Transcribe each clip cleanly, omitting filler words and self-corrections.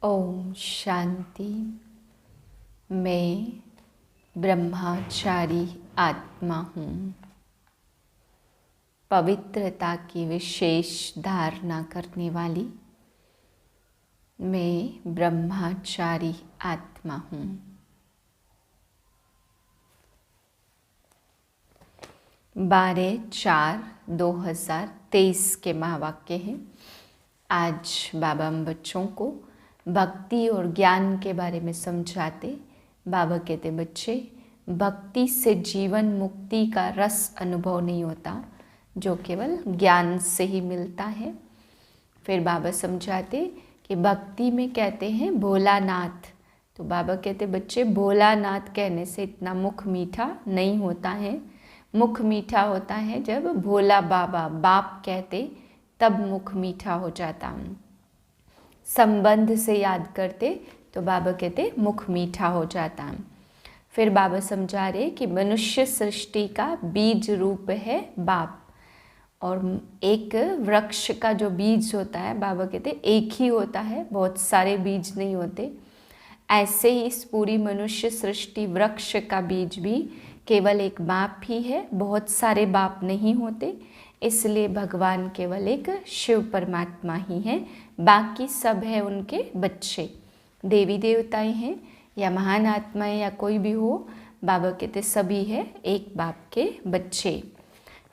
ओम शांति। मैं ब्रह्मचारी आत्मा हूँ। पवित्रता की विशेष धारणा करने वाली मैं ब्रह्मचारी आत्मा हूँ। 12/4/2023 के महावाक्य हैं। आज बाबा हम बच्चों को भक्ति और ज्ञान के बारे में समझाते। बाबा कहते, बच्चे, भक्ति से जीवन मुक्ति का रस अनुभव नहीं होता, जो केवल ज्ञान से ही मिलता है। फिर बाबा समझाते कि भक्ति में कहते हैं भोलानाथ। तो बाबा कहते, बच्चे, भोलानाथ कहने से इतना मुख मीठा नहीं होता है। मुख मीठा होता है जब भोला बाबा बाप कहते, तब मुख मीठा हो जाता। संबंध से याद करते तो बाबा कहते मुख मीठा हो जाता। फिर बाबा समझा रहे कि मनुष्य सृष्टि का बीज रूप है बाप, और एक वृक्ष का जो बीज होता है, बाबा कहते एक ही होता है, बहुत सारे बीज नहीं होते। ऐसे ही इस पूरी मनुष्य सृष्टि वृक्ष का बीज भी केवल एक बाप ही है, बहुत सारे बाप नहीं होते। इसलिए भगवान केवल एक शिव परमात्मा ही हैं, बाकी सब है उनके बच्चे। देवी देवताएं हैं या महान आत्माएं या कोई भी हो, बाबा कहते सभी है एक बाप के बच्चे।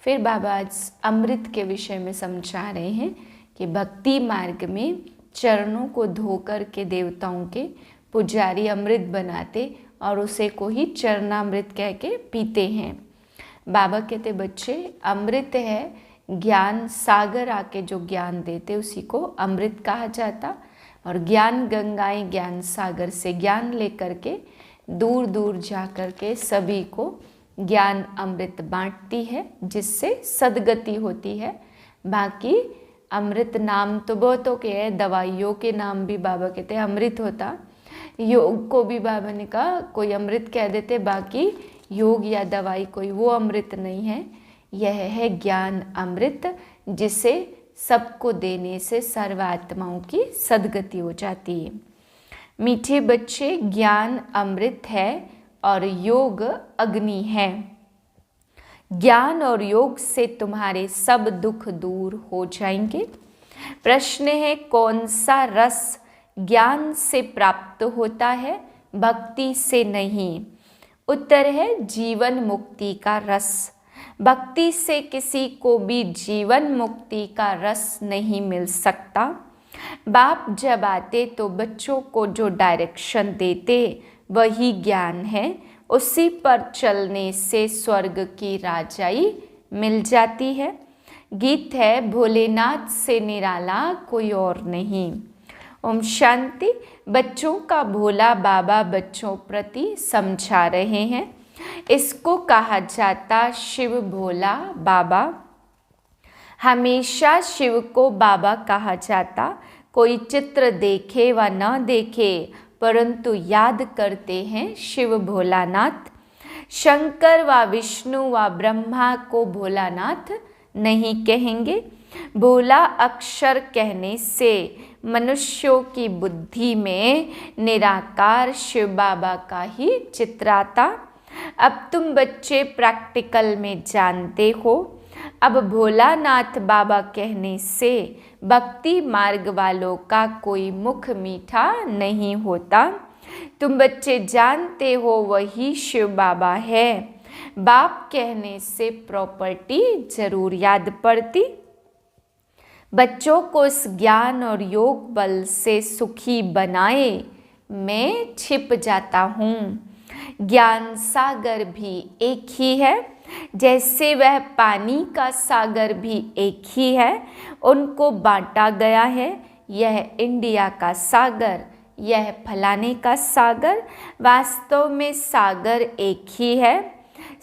फिर बाबा आज अमृत के विषय में समझा रहे हैं कि भक्ति मार्ग में चरणों को धोकर के देवताओं के पुजारी अमृत बनाते और उसे को ही चरणामृत कह के पीते हैं। बाबा कहते, बच्चे, अमृत है ज्ञान सागर आके जो ज्ञान देते उसी को अमृत कहा जाता। और ज्ञान गंगाएं ज्ञान सागर से ज्ञान लेकर के दूर दूर जा कर के सभी को ज्ञान अमृत बांटती है, जिससे सदगति होती है। बाकी अमृत नाम तो बहुतों के है, दवाइयों के नाम भी बाबा कहते हैं अमृत होता। योग को भी बाबा ने कहा कोई अमृत कह देते, बाकी योग या दवाई कोई वो अमृत नहीं है। यह है ज्ञान अमृत, जिसे सबको देने से सर्वात्माओं की सदगति हो जाती है। मीठे बच्चे, ज्ञान अमृत है और योग अग्नि है। ज्ञान और योग से तुम्हारे सब दुख दूर हो जाएंगे। प्रश्न है, कौन सा रस ज्ञान से प्राप्त होता है, भक्ति से नहीं? उत्तर है जीवन मुक्ति का रस। भक्ति से किसी को भी जीवन मुक्ति का रस नहीं मिल सकता। बाप जब आते तो बच्चों को जो डायरेक्शन देते वही ज्ञान है। उसी पर चलने से स्वर्ग की राजाई मिल जाती है। गीत है, भोलेनाथ से निराला कोई और नहीं। ओम शांति। बच्चों का भोला बाबा बच्चों प्रति समझा रहे हैं। इसको कहा जाता शिव भोला बाबा। हमेशा शिव को बाबा कहा जाता। कोई चित्र देखे व न देखे, परंतु याद करते हैं शिव भोलानाथ। शंकर व विष्णु व ब्रह्मा को भोलानाथ नहीं कहेंगे। भोला अक्षर कहने से मनुष्यों की बुद्धि में निराकार शिव बाबा का ही चित्र आता। अब तुम बच्चे प्रैक्टिकल में जानते हो। अब भोलानाथ बाबा कहने से भक्ति मार्ग वालों का कोई मुख मीठा नहीं होता। तुम बच्चे जानते हो वही शिव बाबा है। बाप कहने से प्रॉपर्टी जरूर याद पड़ती। बच्चों को इस ज्ञान और योग बल से सुखी बनाए मैं छिप जाता हूँ। ज्ञान सागर भी एक ही है, जैसे वह पानी का सागर भी एक ही है। उनको बांटा गया है, यह इंडिया का सागर, यह फलाने का सागर। वास्तव में सागर एक ही है।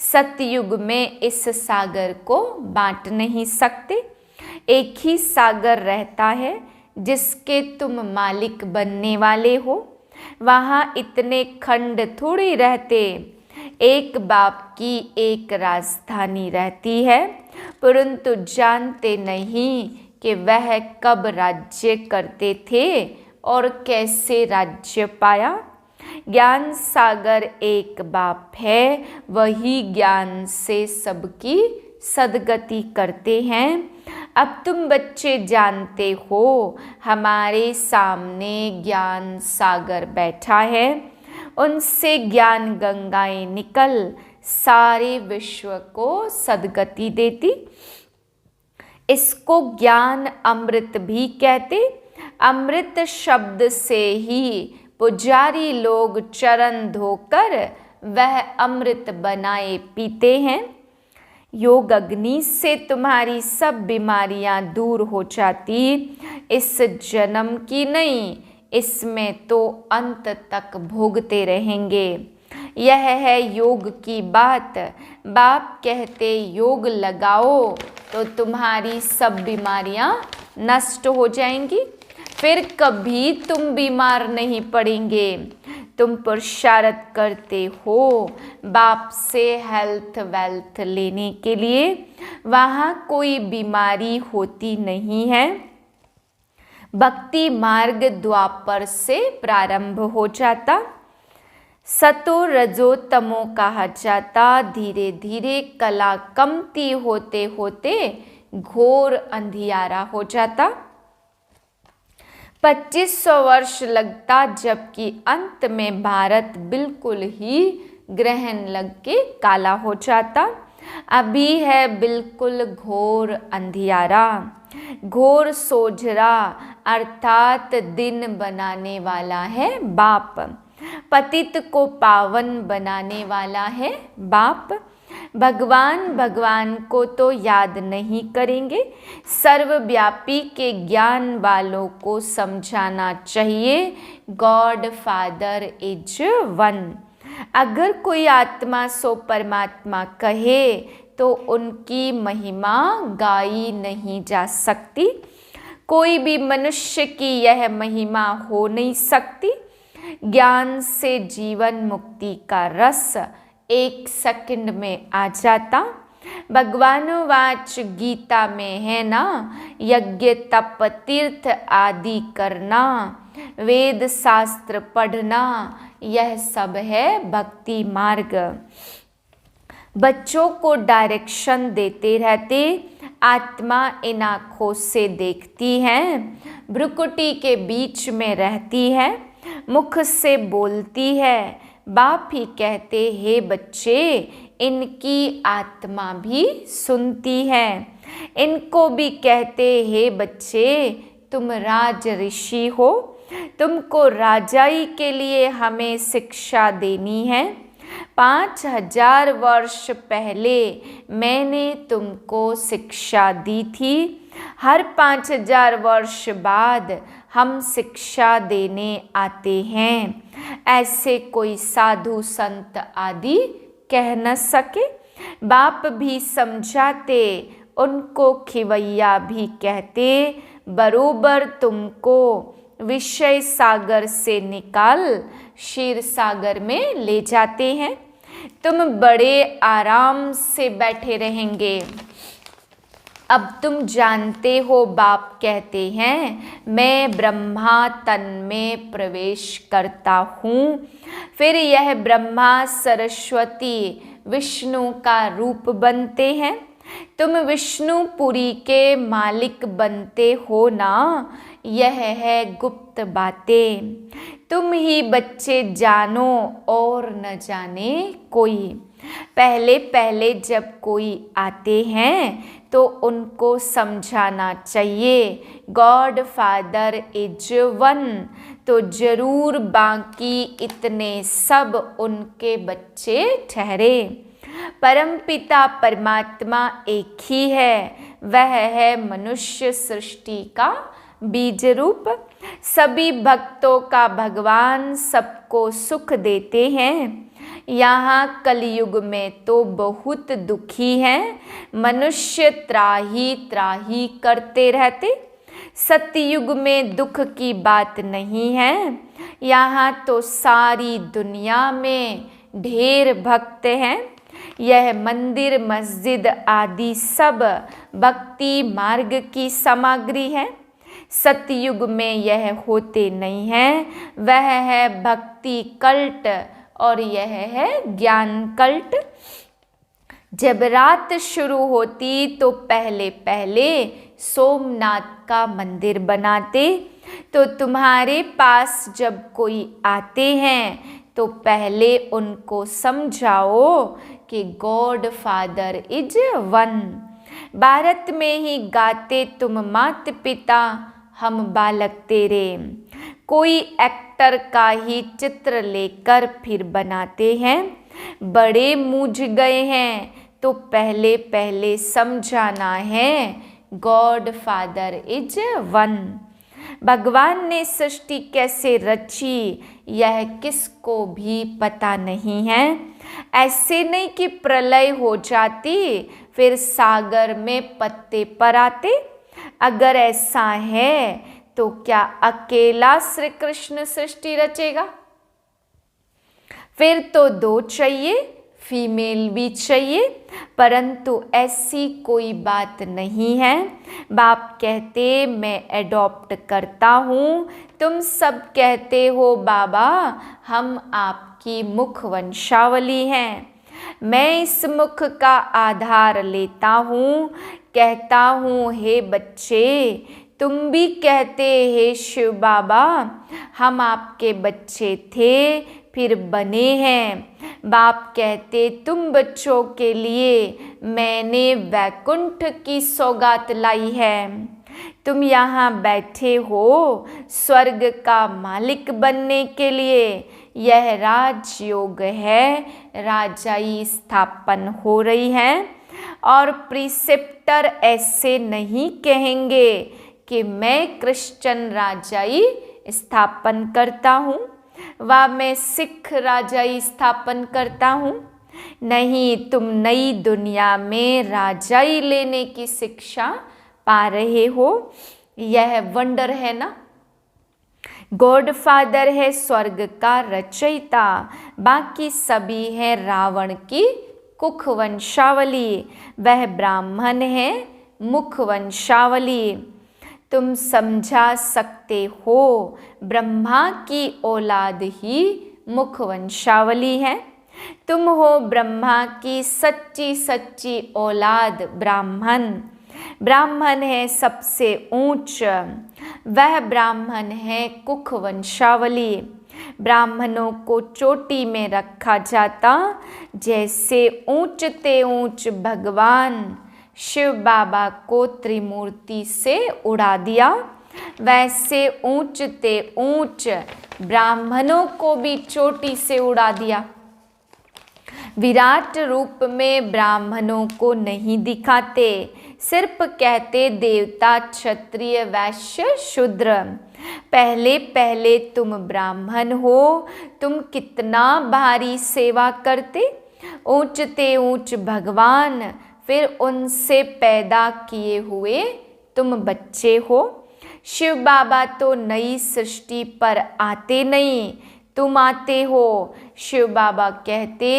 सतयुग में इस सागर को बांट नहीं सकते। एक ही सागर रहता है जिसके तुम मालिक बनने वाले हो। वहाँ इतने खंड थोड़ी रहते। एक बाप की एक राजधानी रहती है, परंतु जानते नहीं कि वह कब राज्य करते थे और कैसे राज्य पाया। ज्ञान सागर एक बाप है, वही ज्ञान से सबकी सदगति करते हैं। अब तुम बच्चे जानते हो, हमारे सामने ज्ञान सागर बैठा है, उनसे ज्ञान गंगाएं निकल सारे विश्व को सदगति देती। इसको ज्ञान अमृत भी कहते। अमृत शब्द से ही पुजारी लोग चरण धोकर वह अमृत बनाए पीते हैं। योग अग्नि से तुम्हारी सब बीमारियां दूर हो जाती, इस जन्म की नहीं, इसमें तो अंत तक भोगते रहेंगे। यह है योग की बात। बाप कहते योग लगाओ तो तुम्हारी सब बीमारियां नष्ट हो जाएंगी, फिर कभी तुम बीमार नहीं पड़ेंगे। तुम पुरुषार्थ करते हो बाप से हेल्थ वेल्थ लेने के लिए, वहाँ कोई बीमारी होती नहीं है। भक्ति मार्ग द्वापर से प्रारंभ हो जाता, सतो रजो तमो कहा जाता। धीरे धीरे कला कमती होते होते घोर अंधियारा हो जाता। 2500 वर्ष लगता, जबकि अंत में भारत बिल्कुल ही ग्रहण लग के काला हो जाता। अभी है बिल्कुल घोर अंधियारा, घोर सोझरा, अर्थात दिन बनाने वाला है बाप। पतित को पावन बनाने वाला है बाप। भगवान को तो याद नहीं करेंगे, सर्वव्यापी के ज्ञान वालों को समझाना चाहिए, गॉड फादर इज वन। अगर कोई आत्मा सो परमात्मा कहे तो उनकी महिमा गाई नहीं जा सकती। कोई भी मनुष्य की यह महिमा हो नहीं सकती। ज्ञान से जीवन मुक्ति का रस 1 सेकंड में आ जाता। भगवानुवाच गीता में है ना, यज्ञ तप तीर्थ आदि करना, वेद शास्त्र पढ़ना, यह सब है भक्ति मार्ग। बच्चों को डायरेक्शन देते रहते, आत्मा इन आँखों से देखती है, भ्रुकुटी के बीच में रहती है, मुख से बोलती है। बाप ही कहते हे बच्चे, इनकी आत्मा भी सुनती है। इनको भी कहते हे बच्चे, तुम राज ऋषि हो, तुमको राजाई के लिए हमें शिक्षा देनी है। 5000 वर्ष पहले मैंने तुमको शिक्षा दी थी, हर 5000 वर्ष बाद हम शिक्षा देने आते हैं। ऐसे कोई साधु संत आदि कह न सके। बाप भी समझाते, उनको खिवैया भी कहते, बरोबर तुमको विषय सागर से निकाल क्षीर सागर में ले जाते हैं। तुम बड़े आराम से बैठे रहेंगे। अब तुम जानते हो, बाप कहते हैं मैं ब्रह्मा तन में प्रवेश करता हूँ, फिर यह ब्रह्मा सरस्वती विष्णु का रूप बनते हैं। तुम विष्णुपुरी के मालिक बनते हो ना, यह है गुप्त बातें। तुम ही बच्चे जानो और न जाने कोई। पहले पहले जब कोई आते हैं तो उनको समझाना चाहिए गॉड फादर इज वन, तो जरूर बाकी इतने सब उनके बच्चे ठहरे। परमपिता परमात्मा एक ही है, वह है मनुष्य सृष्टि का बीज रूप। सभी भक्तों का भगवान सबको सुख देते हैं। यहाँ कलयुग में तो बहुत दुखी हैं, मनुष्य त्राही त्राही करते रहते। सतयुग में दुख की बात नहीं है, यहाँ तो सारी दुनिया में ढेर भक्त हैं। यह मंदिर मस्जिद आदि सब भक्ति मार्ग की सामग्री है। सतयुग में यह होते नहीं हैं, वह है भक्ति कल्ट और यह है ज्ञान कल्ट। जब रात शुरू होती तो पहले पहले सोमनाथ का मंदिर बनाते, तो तुम्हारे पास जब कोई आते हैं तो पहले उनको समझाओ कि God father is one. Bharat में ही गाते तुम मात पिता हम बालक तेरे, कोई एक्टर का ही चित्र लेकर फिर बनाते हैं। बड़े मूझ गए हैं तो पहले पहले समझाना है गॉड फादर इज वन। भगवान ने सृष्टि कैसे रची यह किसको भी पता नहीं है। ऐसे नहीं कि प्रलय हो जाती फिर सागर में पत्ते पर आते। अगर ऐसा है तो क्या अकेला श्री कृष्ण सृष्टि रचेगा? फिर तो दो चाहिए, फीमेल भी चाहिए, परंतु ऐसी कोई बात नहीं है। बाप कहते मैं एडॉप्ट करता हूँ, तुम सब कहते हो बाबा हम आपकी मुख वंशावली हैं। मैं इस मुख का आधार लेता हूँ, कहता हूँ हे बच्चे तुम भी कहते हे शिव बाबा हम आपके बच्चे थे फिर बने हैं। बाप कहते तुम बच्चों के लिए मैंने वैकुंठ की सौगात लाई है। तुम यहाँ बैठे हो स्वर्ग का मालिक बनने के लिए। यह राजयोग है, राजाई स्थापन हो रही है। और प्रिसेप्टर ऐसे नहीं कहेंगे कि मैं क्रिश्चियन राजाई स्थापन करता हूँ व मैं सिख राजाई स्थापन करता हूँ। नहीं, तुम नई दुनिया में राजाई लेने की शिक्षा पा रहे हो। यह वंडर है ना। गॉड फादर है स्वर्ग का रचयिता, बाकी सभी है रावण की कुख वंशावली। वह ब्राह्मण है मुख वंशावली। तुम समझा सकते हो ब्रह्मा की औलाद ही मुख वंशावली है। तुम हो ब्रह्मा की सच्ची सच्ची औलाद ब्राह्मण। ब्राह्मण है सबसे ऊंच, वह ब्राह्मण है कुख वंशावली। ब्राह्मणों को चोटी में रखा जाता, जैसे ऊंचते ऊंच भगवान शिव बाबा को त्रिमूर्ति से उड़ा दिया, वैसे ऊंचते ऊंच ब्राह्मणों को भी चोटी से उड़ा दिया। विराट रूप में ब्राह्मणों को नहीं दिखाते, सिर्फ कहते देवता क्षत्रिय वैश्य शूद्र। पहले पहले तुम ब्राह्मण हो, तुम कितना भारी सेवा करते। ऊंचते ऊंच भगवान, फिर उनसे पैदा किए हुए तुम बच्चे हो। शिव बाबा तो नई सृष्टि पर आते नहीं, तुम आते हो। शिव बाबा कहते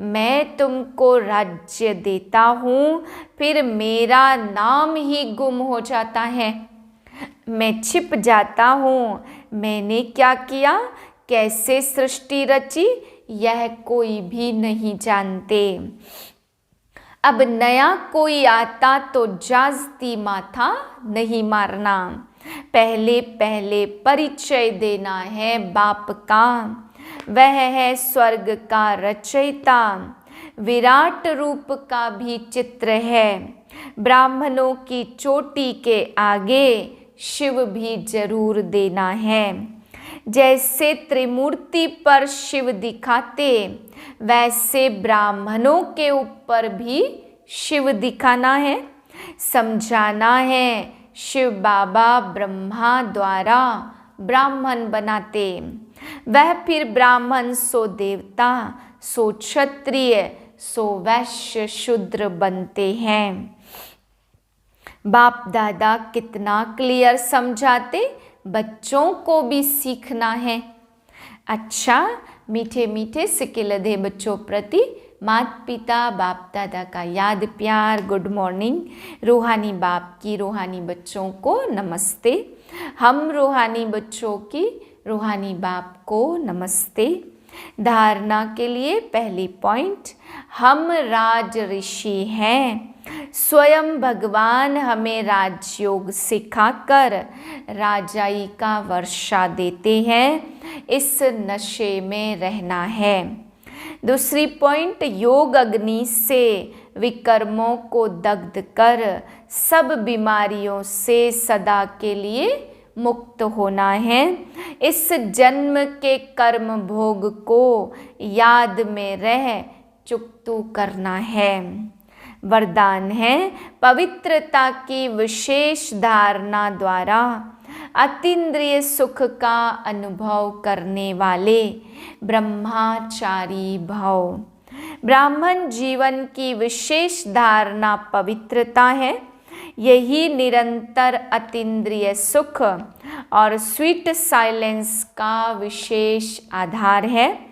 मैं तुमको राज्य देता हूँ, फिर मेरा नाम ही गुम हो जाता है, मैं छिप जाता हूँ। मैंने क्या किया, कैसे सृष्टि रची, यह कोई भी नहीं जानते। अब नया कोई आता तो जाजती माथा नहीं मारना। पहले पहले परिचय देना है बाप का। वह है स्वर्ग का रचयिता, विराट रूप का भी चित्र है। ब्राह्मणों की चोटी के आगे शिव भी जरूर देना है। जैसे त्रिमूर्ति पर शिव दिखाते, वैसे ब्राह्मणों के ऊपर भी शिव दिखाना है, समझाना है। शिव बाबा ब्रह्मा द्वारा ब्राह्मण बनाते, वह फिर ब्राह्मण सो देवता, सो क्षत्रिय, सो वैश्य शूद्र बनते हैं। बाप दादा कितना क्लियर समझाते, बच्चों को भी सीखना है। अच्छा, मीठे मीठे सिके लधे बच्चों प्रति माता पिता बाप दादा का याद प्यार गुड मॉर्निंग। रूहानी बाप की रूहानी बच्चों को नमस्ते। हम रूहानी बच्चों की रूहानी बाप को नमस्ते। धारणा के लिए पहली पॉइंट, हम राज ऋषि हैं। स्वयं भगवान हमें राजयोग सिखाकर राजाई का वर्षा देते हैं। इस नशे में रहना है। दूसरी पॉइंट, योग अग्नि से विकर्मों को दग्ध कर सब बीमारियों से सदा के लिए मुक्त होना है। इस जन्म के कर्म भोग को याद में रह चुकतू करना है। वरदान है, पवित्रता की विशेष धारणा द्वारा अतीन्द्रिय सुख का अनुभव करने वाले ब्रह्मचारी भव। ब्राह्मण जीवन की विशेष धारणा पवित्रता है। यही निरंतर अतीन्द्रिय सुख और स्वीट साइलेंस का विशेष आधार है।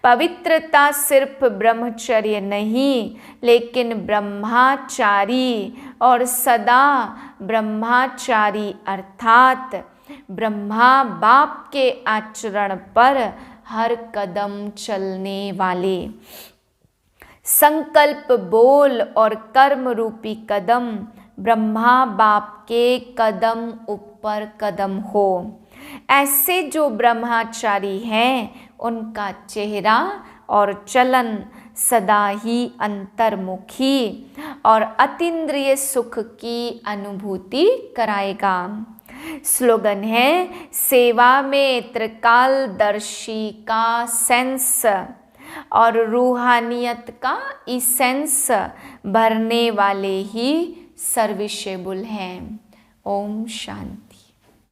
पवित्रता सिर्फ ब्रह्मचर्य नहीं, लेकिन ब्रह्मचारी और सदा ब्रह्मचारी अर्थात ब्रह्मा बाप के आचरण पर हर कदम चलने वाले। संकल्प, बोल और कर्म रूपी कदम ब्रह्मा बाप के कदम ऊपर कदम हो। ऐसे जो ब्रह्मचारी हैं उनका चेहरा और चलन सदा ही अंतर्मुखी और अतीन्द्रिय सुख की अनुभूति कराएगा। स्लोगन है, सेवा में त्रिकालदर्शी का सेंस और रूहानियत का इसेंस भरने वाले ही सर्विसेबल हैं। ओम शांति।